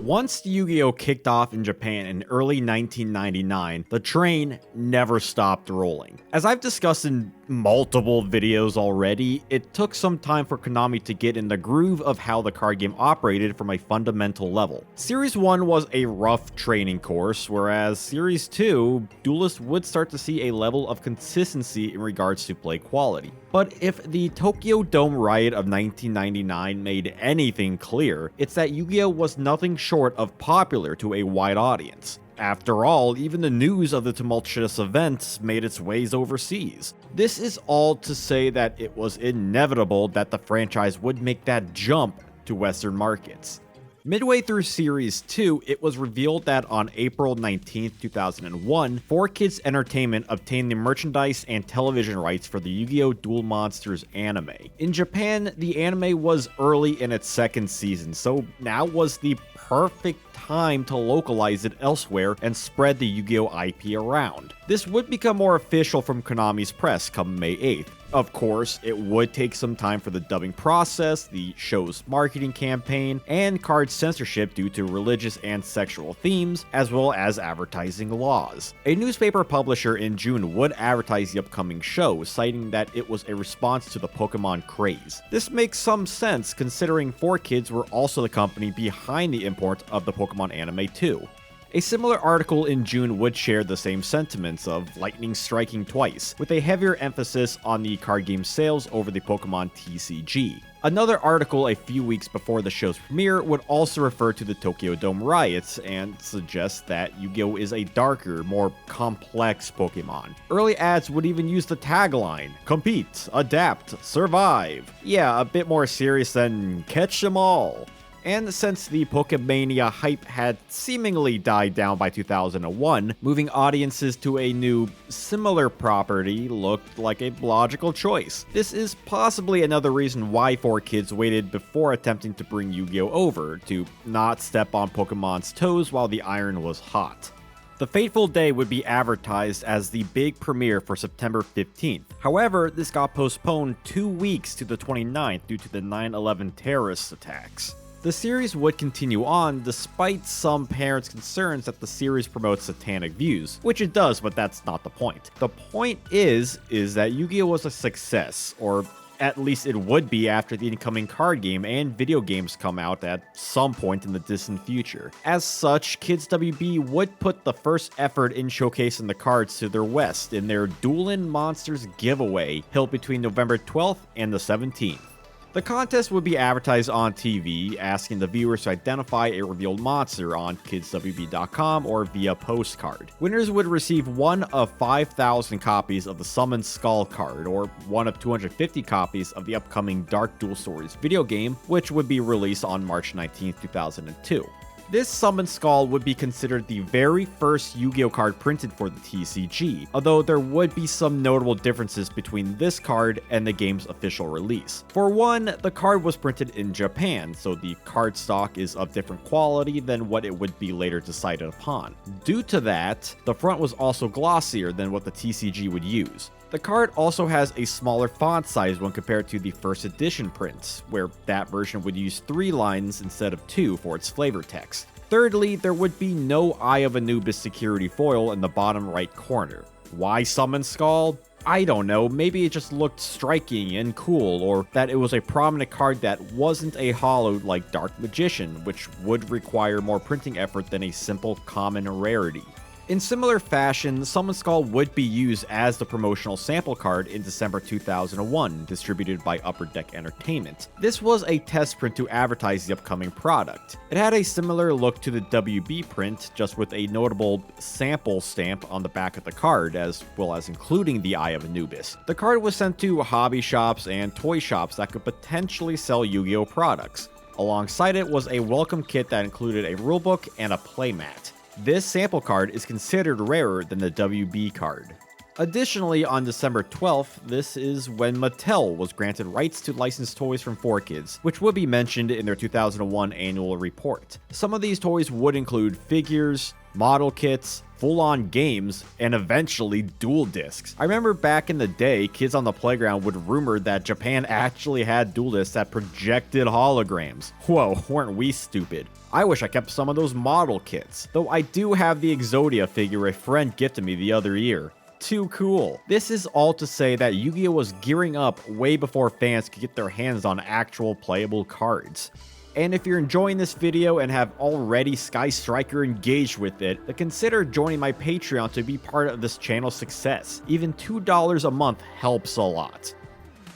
Once Yu-Gi-Oh kicked off in Japan in early 1999, the train never stopped rolling. As I've discussed in multiple videos already, it took some time for Konami to get in the groove of how the card game operated from a fundamental level. Series 1 was a rough training course, whereas Series 2, duelists would start to see a level of consistency in regards to play quality. But if the Tokyo Dome riot of 1999 made anything clear, it's that Yu-Gi-Oh was nothing short of popular to a wide audience. After all, even the news of the tumultuous events made its ways overseas. This is all to say that it was inevitable that the franchise would make that jump to Western markets. Midway through Series 2, it was revealed that on April 19, 2001, 4Kids Entertainment obtained the merchandise and television rights for the Yu-Gi-Oh! Duel Monsters anime. In Japan, the anime was early in its second season, so now was the perfect time to localize it elsewhere and spread the Yu-Gi-Oh! IP around. This would become more official from Konami's press come May 8th. Of course, it would take some time for the dubbing process, the show's marketing campaign, and card censorship due to religious and sexual themes, as well as advertising laws. A newspaper publisher in June would advertise the upcoming show, citing that it was a response to the Pokemon craze. This makes some sense considering 4Kids were also the company behind the import of the Pokemon anime too. A similar article in June would share the same sentiments of lightning striking twice, with a heavier emphasis on the card game sales over the Pokemon TCG. Another article a few weeks before the show's premiere would also refer to the Tokyo Dome riots and suggest that Yu-Gi-Oh! Is a darker, more complex Pokemon. Early ads would even use the tagline, "Compete, adapt, survive." Yeah, a bit more serious than "Catch 'em all." And since the Pokemania hype had seemingly died down by 2001, moving audiences to a new, similar property looked like a logical choice. This is possibly another reason why 4Kids waited before attempting to bring Yu-Gi-Oh! Over, to not step on Pokemon's toes while the iron was hot. The fateful day would be advertised as the big premiere for September 15th. However, this got postponed 2 weeks to the 29th due to the 9/11 terrorist attacks. The series would continue on despite some parents' concerns that the series promotes satanic views, which it does, but that's not the point. The point is that Yu-Gi-Oh! Was a success, or at least it would be after the incoming card game and video games come out at some point in the distant future. As such, Kids WB would put the first effort in showcasing the cards to their West in their Duelin' Monsters giveaway held between November 12th and the 17th. The contest would be advertised on TV, asking the viewers to identify a revealed monster on kidswb.com or via postcard. Winners would receive one of 5,000 copies of the Summoned Skull card, or one of 250 copies of the upcoming Dark Duel Stories video game, which would be released on March 19, 2002. This Summoned Skull would be considered the very first Yu-Gi-Oh! Card printed for the TCG, although there would be some notable differences between this card and the game's official release. For one, the card was printed in Japan, so the card stock is of different quality than what it would be later decided upon. Due to that, the front was also glossier than what the TCG would use. The card also has a smaller font size when compared to the first edition print, where that version would use 3 lines instead of 2 for its flavor text. Thirdly, there would be no Eye of Anubis security foil in the bottom right corner. Why Summon Skull? I don't know, maybe it just looked striking and cool, or that it was a prominent card that wasn't a holo like Dark Magician, which would require more printing effort than a simple common rarity. In similar fashion, Summon Skull would be used as the promotional sample card in December 2001, distributed by Upper Deck Entertainment. This was a test print to advertise the upcoming product. It had a similar look to the WB print, just with a notable sample stamp on the back of the card, as well as including the Eye of Anubis. The card was sent to hobby shops and toy shops that could potentially sell Yu-Gi-Oh! Products. Alongside it was a welcome kit that included a rulebook and a playmat. This sample card is considered rarer than the WB card. Additionally, on December 12th, this is when Mattel was granted rights to license toys from 4Kids, which would be mentioned in their 2001 annual report. Some of these toys would include figures, model kits, full-on games, and eventually dual discs. I remember back in the day, kids on the playground would rumor that Japan actually had dual discs that projected holograms. Whoa, weren't we stupid? I wish I kept some of those model kits, though I do have the Exodia figure a friend gifted me the other year. Too cool. This is all to say that Yu-Gi-Oh was gearing up way before fans could get their hands on actual playable cards. And if you're enjoying this video and have already Sky Striker engaged with it, then consider joining my Patreon to be part of this channel's success. Even $2 a month helps a lot.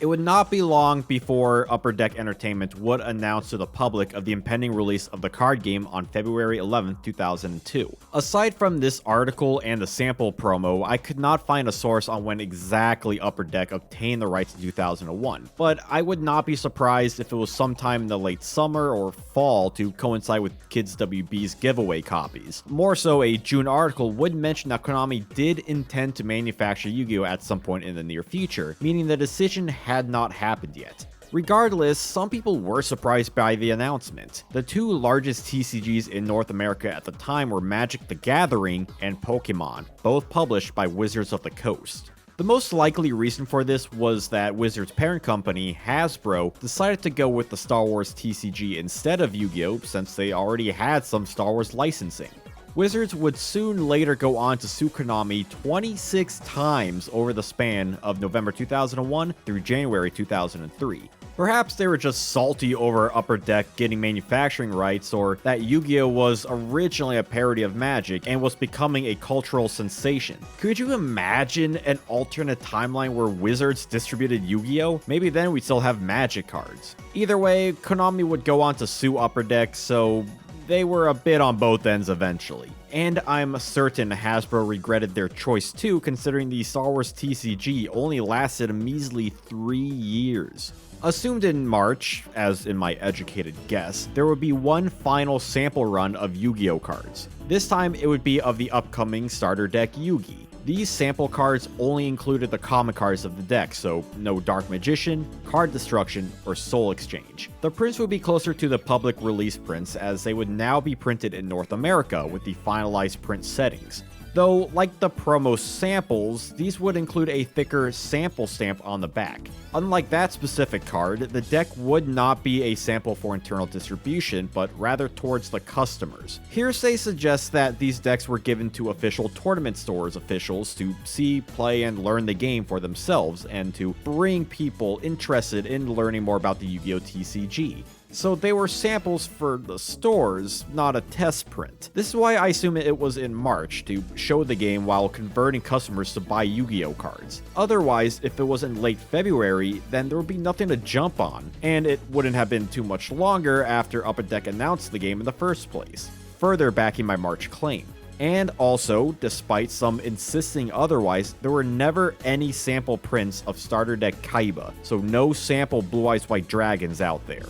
It would not be long before Upper Deck Entertainment would announce to the public of the impending release of the card game on February 11, 2002. Aside from this article and the sample promo, I could not find a source on when exactly Upper Deck obtained the rights in 2001, but I would not be surprised if it was sometime in the late summer or fall to coincide with Kids WB's giveaway copies. More so, a June article would mention that Konami did intend to manufacture Yu-Gi-Oh at some point in the near future, meaning the decision had not happened yet. Regardless, some people were surprised by the announcement. The two largest TCGs in North America at the time were Magic the Gathering and Pokemon, both published by Wizards of the Coast. The most likely reason for this was that Wizards' parent company, Hasbro, decided to go with the Star Wars TCG instead of Yu-Gi-Oh since they already had some Star Wars licensing. Wizards would soon later go on to sue Konami 26 times over the span of November 2001 through January 2003. Perhaps they were just salty over Upper Deck getting manufacturing rights, or that Yu-Gi-Oh was originally a parody of Magic and was becoming a cultural sensation. Could you imagine an alternate timeline where Wizards distributed Yu-Gi-Oh? Maybe then we'd still have Magic cards. Either way, Konami would go on to sue Upper Deck, so they were a bit on both ends eventually. And I'm certain Hasbro regretted their choice too, considering the Star Wars TCG only lasted a measly 3 years. Assumed in March, as in my educated guess, there would be one final sample run of Yu-Gi-Oh cards. This time it would be of the upcoming starter deck Yugi. These sample cards only included the common cards of the deck, so no Dark Magician, Card Destruction, or Soul Exchange. The prints would be closer to the public release prints, as they would now be printed in North America with the finalized print settings. Though, like the promo samples, these would include a thicker sample stamp on the back. Unlike that specific card, the deck would not be a sample for internal distribution, but rather towards the customers. Hearsay suggests that these decks were given to official tournament stores officials to see, play, and learn the game for themselves, and to bring people interested in learning more about the Yu-Gi-Oh! TCG. So they were samples for the stores, not a test print. This is why I assume it was in March, to show the game while converting customers to buy Yu-Gi-Oh cards. Otherwise, if it was in late February, then there would be nothing to jump on, and it wouldn't have been too much longer after Upper Deck announced the game in the first place, further backing my March claim. And also, despite some insisting otherwise, there were never any sample prints of starter deck Kaiba, so no sample Blue Eyes White Dragons out there.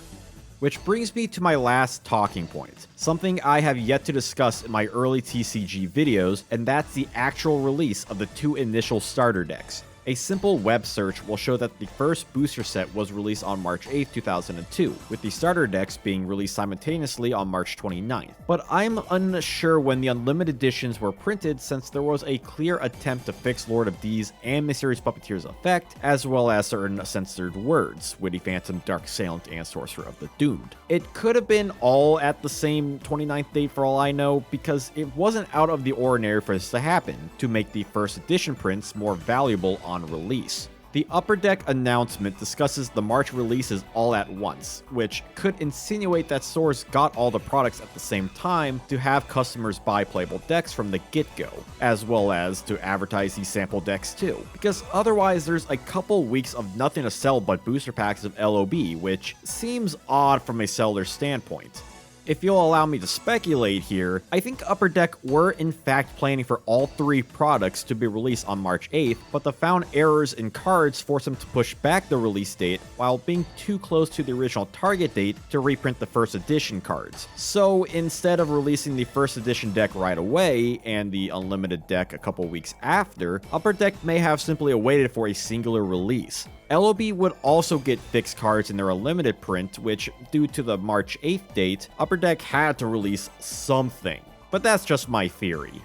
Which brings me to my last talking point, something I have yet to discuss in my early TCG videos, and that's the actual release of the two initial starter decks. A simple web search will show that the first booster set was released on March 8, 2002, with the starter decks being released simultaneously on March 29th. But I'm unsure when the unlimited editions were printed, since there was a clear attempt to fix Lord of D's and Mysterious Puppeteer's effect, as well as certain censored words, Witty Phantom, Dark Assailant, and Sorcerer of the Doomed. It could have been all at the same 29th date for all I know, because it wasn't out of the ordinary for this to happen, to make the first edition prints more valuable on release. The Upper Deck announcement discusses the March releases all at once, which could insinuate that stores got all the products at the same time to have customers buy playable decks from the get-go, as well as to advertise these sample decks too, because otherwise there's a couple weeks of nothing to sell but booster packs of LOB, which seems odd from a seller standpoint. If you'll allow me to speculate here, I think Upper Deck were in fact planning for all three products to be released on March 8th, but the found errors in cards forced them to push back the release date while being too close to the original target date to reprint the first edition cards. So instead of releasing the first edition deck right away and the unlimited deck a couple weeks after, Upper Deck may have simply awaited for a singular release. LOB would also get fixed cards in their unlimited print, which, due to the March 8th date, Upper Deck had to release something. but that's just my theory.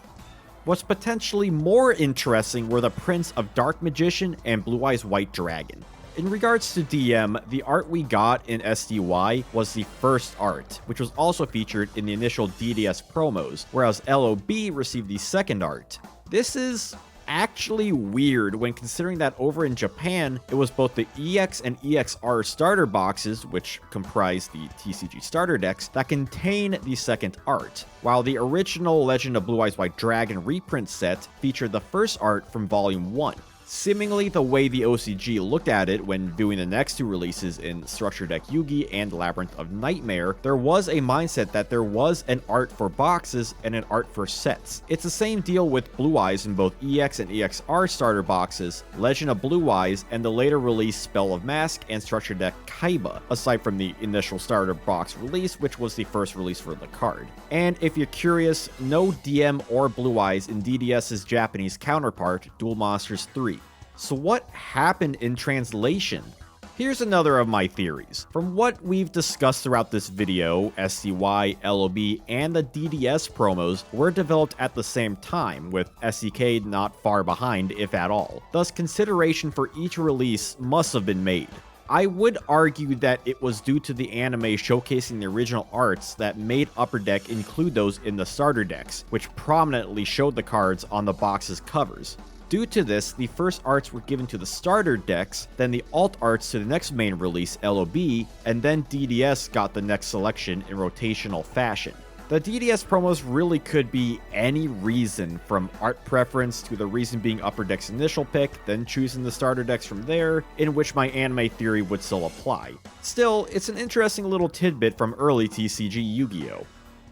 What's potentially more interesting were the prints of Dark Magician and Blue Eyes White Dragon. In regards to DM, the art we got in SDY was the first art, which was also featured in the initial DDS promos, whereas LOB received the second art. This is actually weird when considering that over in Japan, it was both the EX and EXR starter boxes, which comprise the TCG starter decks, that contain the second art, while the original Legend of Blue Eyes White Dragon reprint set featured the first art from Volume 1. Seemingly the way the OCG looked at it when doing the next two releases in Structure Deck Yugi and Labyrinth of Nightmare, there was a mindset that there was an art for boxes and an art for sets. It's the same deal with Blue Eyes in both EX and EXR starter boxes, Legend of Blue Eyes, and the later release Spell of Mask and Structure Deck Kaiba, aside from the initial starter box release, which was the first release for the card. And if you're curious, no DM or Blue Eyes in DDS's Japanese counterpart, Duel Monsters 3. So what happened in translation? Here's another of my theories. From what we've discussed throughout this video, SCY, LOB, and the DDS promos were developed at the same time, with SEK not far behind, if at all. Thus, consideration for each release must have been made. I would argue that it was due to the anime showcasing the original arts that made Upper Deck include those in the starter decks, which prominently showed the cards on the box's covers. Due to this, the first arts were given to the starter decks, then the alt arts to the next main release, LOB, and then DDS got the next selection in rotational fashion. The DDS promos really could be any reason, from art preference to the reason being Upper Deck's initial pick, then choosing the starter decks from there, in which my anime theory would still apply. Still, it's an interesting little tidbit from early TCG Yu-Gi-Oh!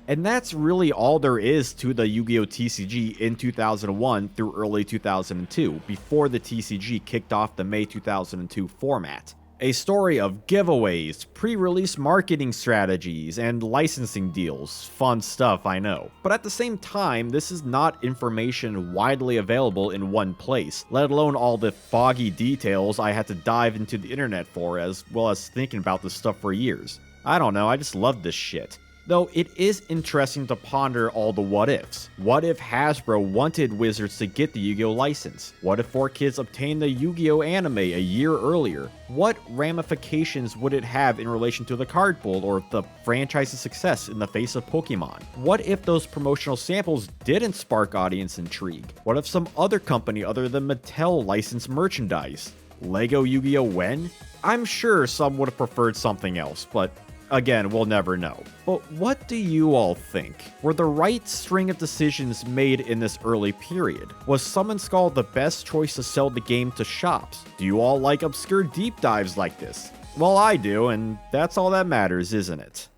And that's really all there is to the Yu-Gi-Oh! TCG in 2001 through early 2002, before the TCG kicked off the May 2002 format. A story of giveaways, pre-release marketing strategies, and licensing deals. Fun stuff, I know. But at the same time, this is not information widely available in one place, let alone all the foggy details I had to dive into the internet for, as well as thinking about this stuff for years. I don't know, I just love this shit. Though it is interesting to ponder all the what-ifs. What if Hasbro wanted Wizards to get the Yu-Gi-Oh! License? What if 4Kids obtained the Yu-Gi-Oh! Anime a year earlier? What ramifications would it have in relation to the card pool or the franchise's success in the face of Pokemon? What if those promotional samples didn't spark audience intrigue? What if some other company other than Mattel licensed merchandise? Lego Yu-Gi-Oh! When? I'm sure some would have preferred something else, but again, we'll never know. But what do you all think? Were the right string of decisions made in this early period? Was Summon Skull the best choice to sell the game to shops? Do you all like obscure deep dives like this? Well, I do, and that's all that matters, isn't it?